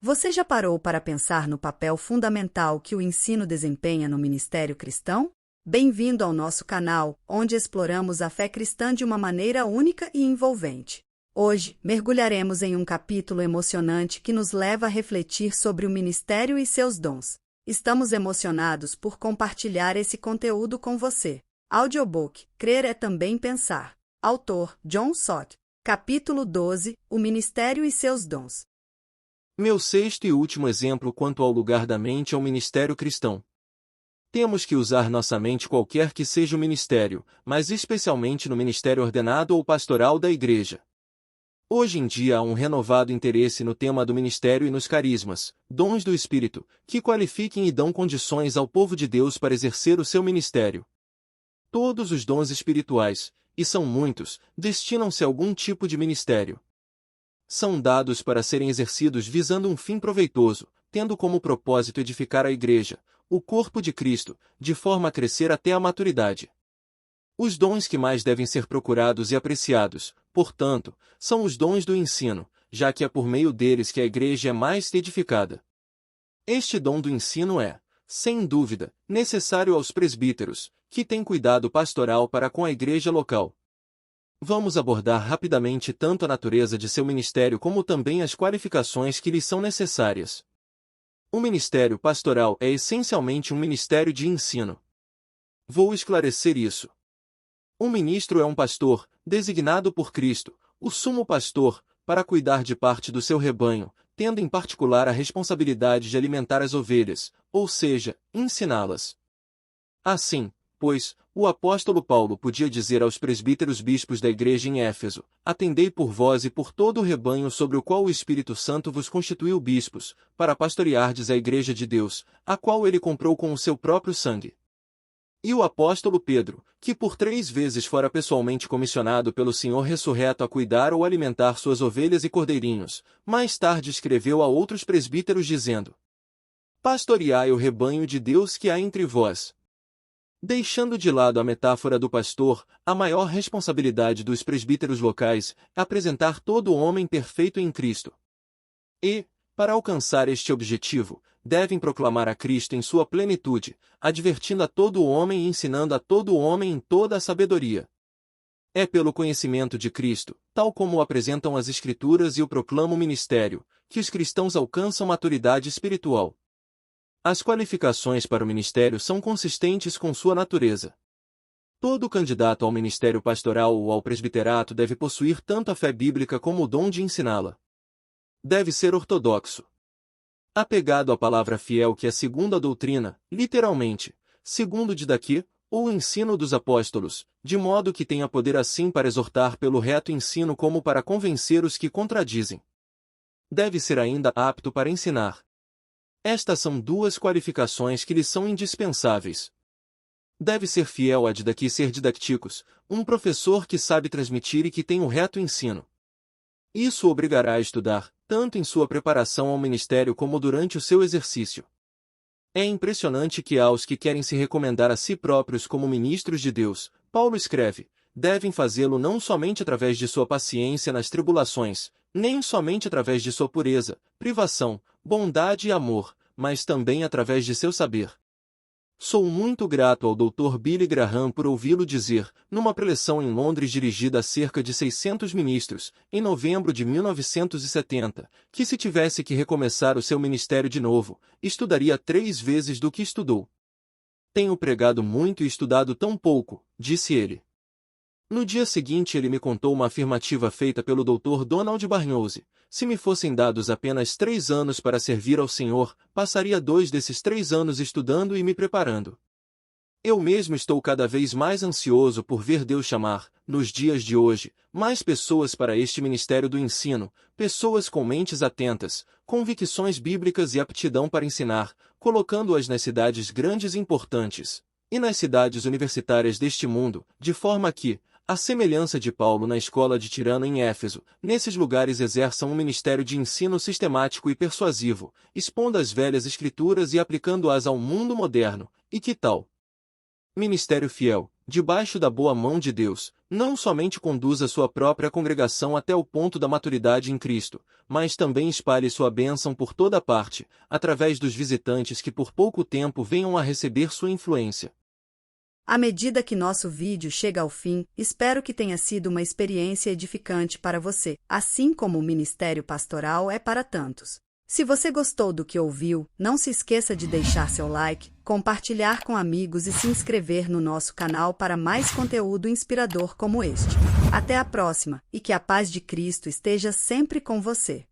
Você já parou para pensar no papel fundamental que o ensino desempenha no ministério cristão? Bem-vindo ao nosso canal, onde exploramos a fé cristã de uma maneira única e envolvente. Hoje, mergulharemos em um capítulo emocionante que nos leva a refletir sobre o ministério e seus dons. Estamos emocionados por compartilhar esse conteúdo com você. Audiobook Crer é também pensar. Autor John Stott. Capítulo 12 O ministério e seus dons. Meu sexto e último exemplo quanto ao lugar da mente é o ministério cristão. Temos que usar nossa mente qualquer que seja o ministério, mas especialmente no ministério ordenado ou pastoral da igreja. Hoje em dia há um renovado interesse no tema do ministério e nos carismas, dons do Espírito, que qualifiquem e dão condições ao povo de Deus para exercer o seu ministério. Todos os dons espirituais, e são muitos, destinam-se a algum tipo de ministério. São dados para serem exercidos visando um fim proveitoso, tendo como propósito edificar a igreja, o corpo de Cristo, de forma a crescer até a maturidade. Os dons que mais devem ser procurados e apreciados, portanto, são os dons do ensino, já que é por meio deles que a igreja é mais edificada. Este dom do ensino é, sem dúvida, necessário aos presbíteros, que têm cuidado pastoral para com a igreja local. Vamos abordar rapidamente tanto a natureza de seu ministério como também as qualificações que lhes são necessárias. O ministério pastoral é essencialmente um ministério de ensino. Vou esclarecer isso. Um ministro é um pastor, designado por Cristo, o sumo pastor, para cuidar de parte do seu rebanho, tendo em particular a responsabilidade de alimentar as ovelhas, ou seja, ensiná-las. Assim, pois, o apóstolo Paulo podia dizer aos presbíteros bispos da igreja em Éfeso: atendei por vós e por todo o rebanho sobre o qual o Espírito Santo vos constituiu bispos, para pastoreardes a igreja de Deus, a qual ele comprou com o seu próprio sangue. E o apóstolo Pedro, que por 3 vezes fora pessoalmente comissionado pelo Senhor ressurreto a cuidar ou alimentar suas ovelhas e cordeirinhos, mais tarde escreveu a outros presbíteros dizendo: pastoreai o rebanho de Deus que há entre vós. Deixando de lado a metáfora do pastor, a maior responsabilidade dos presbíteros locais é apresentar todo o homem perfeito em Cristo. E, para alcançar este objetivo, devem proclamar a Cristo em sua plenitude, advertindo a todo o homem e ensinando a todo o homem em toda a sabedoria. É pelo conhecimento de Cristo, tal como o apresentam as Escrituras e o proclama o ministério, que os cristãos alcançam maturidade espiritual. As qualificações para o ministério são consistentes com sua natureza. Todo candidato ao ministério pastoral ou ao presbiterato deve possuir tanto a fé bíblica como o dom de ensiná-la. Deve ser ortodoxo. Apegado à palavra fiel que é segundo a doutrina, literalmente, segundo o didaquê, ou o ensino dos apóstolos, de modo que tenha poder assim para exortar pelo reto ensino como para convencer os que contradizem. Deve ser ainda apto para ensinar. Estas são 2 qualificações que lhes são indispensáveis. Deve ser fiel a didaquê e ser didacticos, um professor que sabe transmitir e que tem o reto ensino. Isso o obrigará a estudar, tanto em sua preparação ao ministério como durante o seu exercício. É impressionante que aos que querem se recomendar a si próprios como ministros de Deus, Paulo escreve, devem fazê-lo não somente através de sua paciência nas tribulações, nem somente através de sua pureza, privação, bondade e amor, mas também através de seu saber. Sou muito grato ao Dr. Billy Graham por ouvi-lo dizer, numa preleção em Londres dirigida a cerca de 600 ministros, em novembro de 1970, que se tivesse que recomeçar o seu ministério de novo, estudaria 3 vezes do que estudou. Tenho pregado muito e estudado tão pouco, disse ele. No dia seguinte ele me contou uma afirmativa feita pelo Dr. Donald Barnhouse: se me fossem dados apenas 3 anos para servir ao Senhor, passaria 2 desses 3 anos estudando e me preparando. Eu mesmo estou cada vez mais ansioso por ver Deus chamar, nos dias de hoje, mais pessoas para este ministério do ensino, pessoas com mentes atentas, convicções bíblicas e aptidão para ensinar, colocando-as nas cidades grandes e importantes, e nas cidades universitárias deste mundo, de forma que, à semelhança de Paulo na escola de Tirano em Éfeso, nesses lugares exerçam um ministério de ensino sistemático e persuasivo, expondo as velhas escrituras e aplicando-as ao mundo moderno, e que tal? Ministério fiel, debaixo da boa mão de Deus, não somente conduz a sua própria congregação até o ponto da maturidade em Cristo, mas também espalhe sua bênção por toda parte, através dos visitantes que por pouco tempo venham a receber sua influência. À medida que nosso vídeo chega ao fim, espero que tenha sido uma experiência edificante para você, assim como o ministério pastoral é para tantos. Se você gostou do que ouviu, não se esqueça de deixar seu like, compartilhar com amigos e se inscrever no nosso canal para mais conteúdo inspirador como este. Até a próxima, e que a paz de Cristo esteja sempre com você.